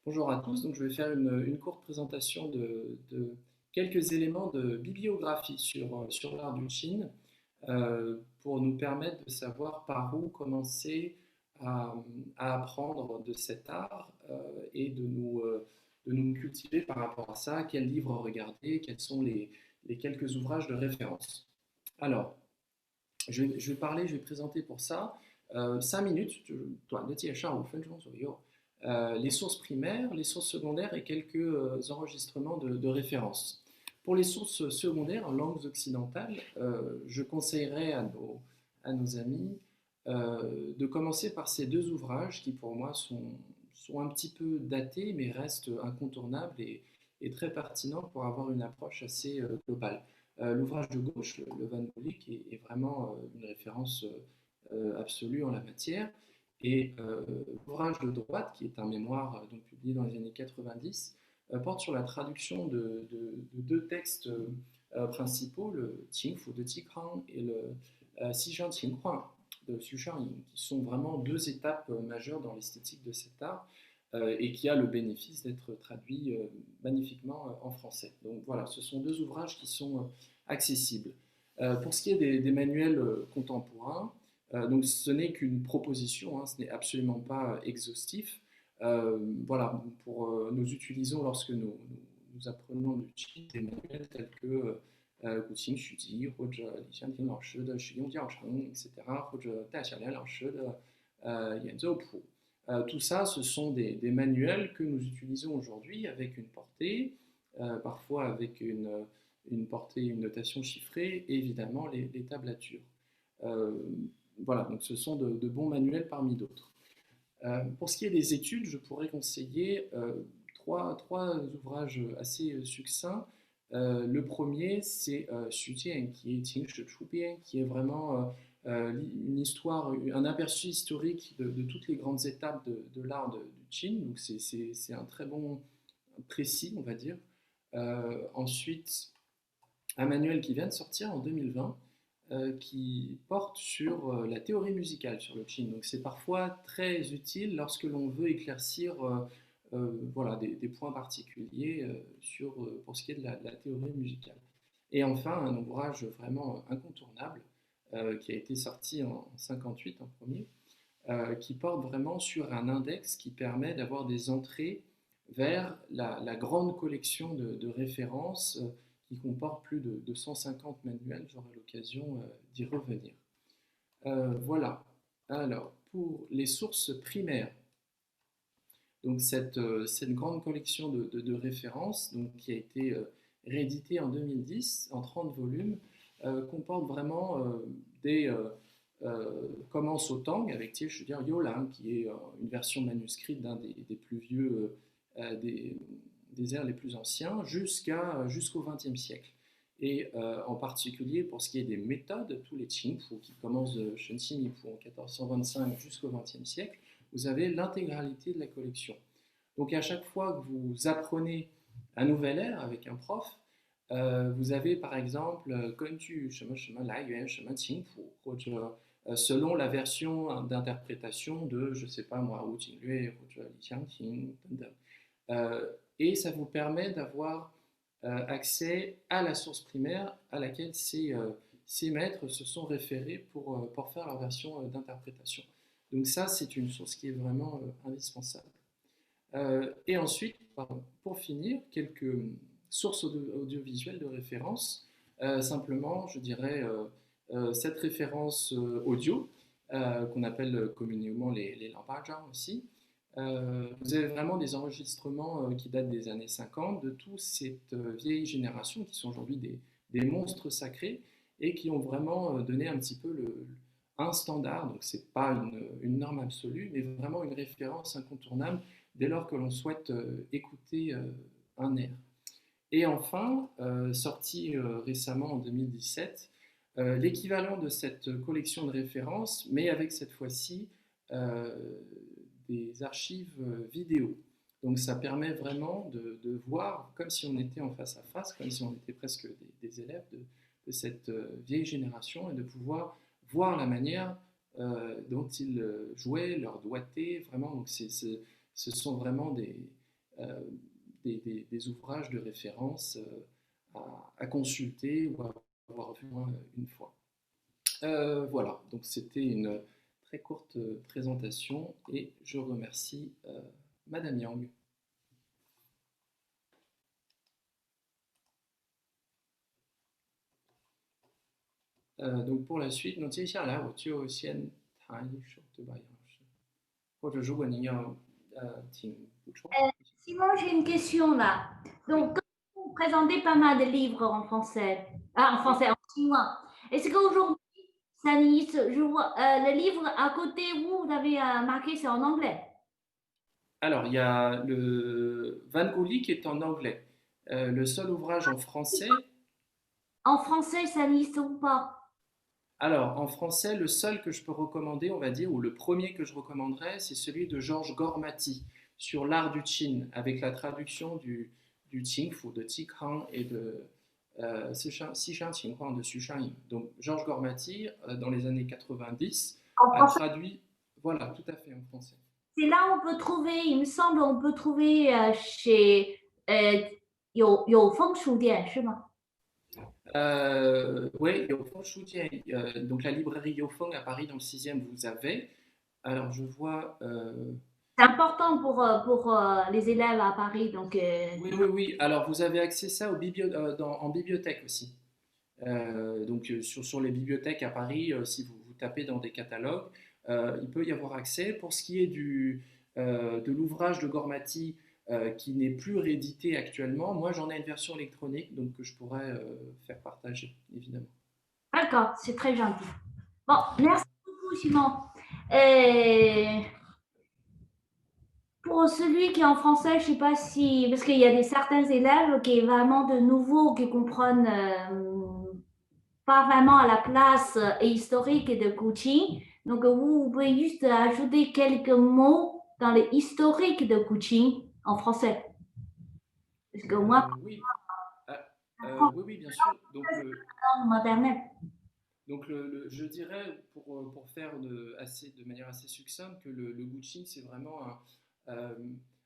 Bonjour à tous, donc je vais faire une courte présentation de quelques éléments de bibliographie sur l'art du Qin pour nous permettre de savoir par où commencer à, à apprendre de cet art et de nous cultiver par rapport à ça, quels livres regarder, quels sont les quelques ouvrages de référence. Alors, je vais présenter pour ça 5 minutes, les sources primaires, les sources secondaires et quelques enregistrements de référence. Pour les sources secondaires en langues occidentales, je conseillerais à nos amis de commencer par ces deux ouvrages qui pour moi sont un petit peu datés mais restent incontournables et très pertinents pour avoir une approche assez globale. L'ouvrage de gauche, le Van Molik, est vraiment une référence absolue en la matière. Et l'ouvrage de droite, qui est un mémoire donc publié dans les années 90, porte sur la traduction de deux textes principaux, le Qingfu de Tikrang et le Xizhang Qinghuang de Xu Shanying, qui sont vraiment deux étapes majeures dans l'esthétique de cet art et qui a le bénéfice d'être traduit magnifiquement en français. Donc voilà, ce sont deux ouvrages qui sont accessibles. Pour ce qui est des manuels contemporains, donc ce n'est qu'une proposition, hein, ce n'est absolument pas exhaustif. Voilà, nous utilisons lorsque nous apprenons le Qi des manuels tels que Gu Qing Xu Ji, 或者李香婷老师的使用教程, etc., 或者戴小莲老师的演奏谱. Tout ça, ce sont des manuels que nous utilisons aujourd'hui avec une portée, parfois avec une portée, une notation chiffrée, et évidemment les tablatures. Euh, voilà, donc ce sont de bons manuels parmi d'autres. Pour ce qui est des études, je pourrais conseiller trois ouvrages assez succincts. Le premier, c'est Xu Jian, qui est Qing Shi Chu Bian, qui est vraiment une histoire, un aperçu historique de toutes les grandes étapes de l'art du Qin. Donc c'est un très bon précis, on va dire. Ensuite, un manuel qui vient de sortir en 2020 qui porte sur la théorie musicale sur le Qin. Donc c'est parfois très utile lorsque l'on veut éclaircir voilà, des points particuliers pour ce qui est de la théorie musicale. Et enfin, un ouvrage vraiment incontournable qui a été sorti en 58 en premier, qui porte vraiment sur un index qui permet d'avoir des entrées vers la grande collection de références qui comporte plus de 150 manuels. J'aurai l'occasion d'y revenir. Voilà. Alors, pour les sources primaires, donc cette grande collection de références donc, qui a été rééditée en 2010 en 30 volumes comporte vraiment commence au Tang avec Tie Shudien Yolang, qui est une version manuscrite d'un des plus vieux des airs les plus anciens, jusqu'au XXe siècle. Et en particulier pour ce qui est des méthodes, tous les Qingfu qui commencent de Shenxi Mipu en 1425 jusqu'au XXe siècle, vous avez l'intégralité de la collection. Donc à chaque fois que vous apprenez un nouvel air avec un prof, vous avez par exemple Genju, Lai Yuan, Qingfu, selon la version d'interprétation de, je ne sais pas moi, Wu Jinglue, Li Xiangting, et ça vous permet d'avoir accès à la source primaire à laquelle ces maîtres se sont référés pour faire leur version d'interprétation. Donc ça, c'est une source qui est vraiment indispensable. Et ensuite, pardon, pour finir, quelques sources audiovisuelles de référence. Simplement, je dirais cette référence audio, qu'on appelle communément les lampajang aussi. Vous avez vraiment des enregistrements qui datent des années 50 de toute cette vieille génération qui sont aujourd'hui des monstres sacrés et qui ont vraiment donné un petit peu un standard. Donc, ce n'est pas une norme absolue, mais vraiment une référence incontournable dès lors que l'on souhaite écouter un air. Et enfin, sorti récemment en 2017, l'équivalent de cette collection de références, mais avec cette fois-ci des archives vidéo. Donc ça permet vraiment de voir, comme si on était en face à face, comme si on était presque des élèves de cette vieille génération, et de pouvoir voir la manière dont ils jouaient, leur doigté, vraiment. Donc ce sont vraiment des ouvrages de référence à consulter ou à avoir vu une fois. Voilà, donc c'était une très courte présentation et je remercie Madame Yang. Donc pour la suite，那接下来我就先谈一首，对吧？杨老师，或者如果您要请补充。Simon, j'ai une question là. Donc, quand vous présentez pas mal de livres en français, en français, en chinois, est-ce qu'aujourd'hui, je vois le livre à côté, vous avez marqué, c'est en anglais? Alors, il y a le Van Gogh qui est en anglais. Le seul ouvrage en français. En français, ça n'existe pas. Alors, en français, le seul que je peux recommander, on va dire, ou le premier que je recommanderais, c'est celui de Georges Gormati sur l'art du Qin, avec la traduction du Qingfu, de Tikhang et de Xishan Qinhuang de Xu Shanying. Donc, Georges Gormati, dans les années 90, En a français, traduit, voilà, tout à fait en français. c'est là où on peut trouver, il me semble, on peut trouver chez Yo Feng Shu Dian, 是吗？Oui, Yofeng Shujian, donc la librairie Yofeng à Paris dans le 6e, vous avez. Alors, je vois. C'est important pour les élèves à Paris, donc. Oui, oui, oui. Alors, vous avez accès ça en bibliothèque aussi. Donc, sur les bibliothèques à Paris, si vous tapez dans des catalogues, il peut y avoir accès. Pour ce qui est de l'ouvrage de Gormati qui n'est plus réédité actuellement, moi j'en ai une version électronique donc que je pourrais faire partager, évidemment. D'accord, c'est très gentil. Bon, merci beaucoup, Simon. Et pour celui qui est en français, je sais pas si, parce qu'il y a certains élèves qui est vraiment de nouveaux, qui comprennent pas vraiment à la place historique de Kuching. Donc, vous pouvez juste ajouter quelques mots dans les historiques de Kuching en français. Parce que moi, Oui. Oui, oui, bien sûr. langue maternelle. Donc je dirais, pour faire de manière assez succincte, que le Gucci, c'est vraiment euh,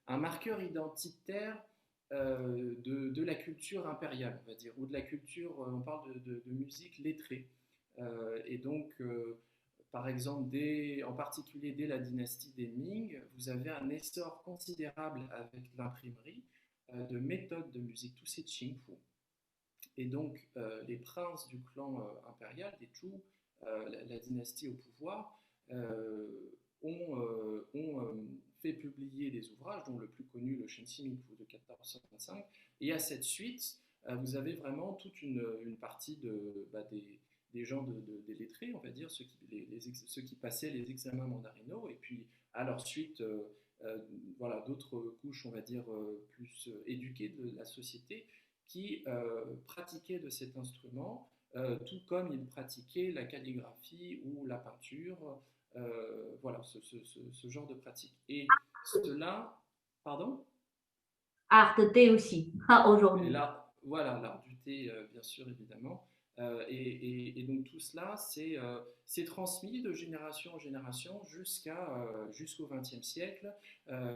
un marqueur identitaire de la culture impériale, on va dire, ou de la culture, on parle de musique lettrée. Et donc, par exemple, en particulier dès la dynastie des Ming, vous avez un essor considérable avec l'imprimerie de méthodes de musique, tous ces Qingfu. Et donc, les princes du clan impérial, des Zhou, la dynastie au pouvoir, ont fait publier des ouvrages, dont le plus connu, le Shenxi Mingfu de 1425. Et à cette suite, vous avez vraiment toute une partie des gens des lettrés, on va dire, ceux qui passaient les examens mandarinaux, et puis à leur suite, voilà, d'autres couches, on va dire, plus éduquées de la société, qui pratiquaient de cet instrument, tout comme ils pratiquaient la calligraphie ou la peinture, voilà, ce genre de pratique. Et cela, pardon. Art de thé aussi, Et aujourd'hui. là, voilà, l'art du thé, bien sûr, évidemment. Et donc tout cela, c'est transmis de génération en génération jusqu'au XXe siècle,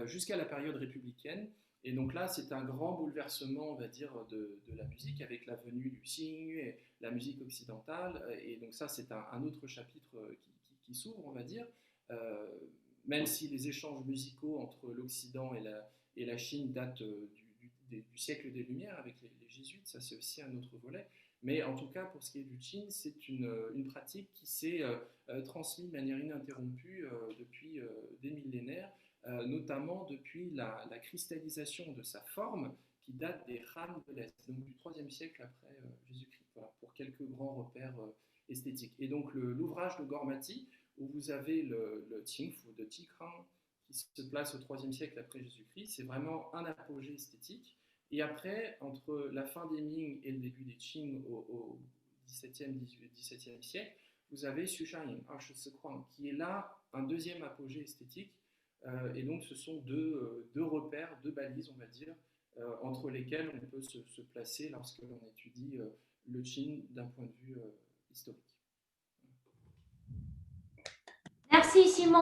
jusqu'à la période républicaine. Et donc là, c'est un grand bouleversement, on va dire, de la musique avec la venue du Xing et la musique occidentale. Et donc ça, c'est un autre chapitre qui s'ouvre, on va dire. Euh, Même si les échanges musicaux entre l'Occident et la Chine datent du siècle des Lumières avec les jésuites, ça c'est aussi un autre volet. Mais en tout cas, pour ce qui est du Qin, c'est une pratique qui s'est transmise de manière ininterrompue depuis des millénaires, notamment depuis la cristallisation de sa forme qui date des Han de l'Est, donc du 3e siècle après Jésus-Christ, voilà, pour quelques grands repères esthétiques. Et donc l'ouvrage de Gormati, où vous avez le Qingfu de Tikhang, qui se place au 3e siècle après Jésus-Christ, c'est vraiment un apogée esthétique. Et après, entre la fin des Ming et le début des Qing au 17e siècle, vous avez Xu Shanying, qui est là un deuxième apogée esthétique. Et donc, ce sont deux repères, deux balises, on va dire, entre lesquelles on peut se placer lorsque l'on étudie le Qin d'un point de vue historique. Merci Simon.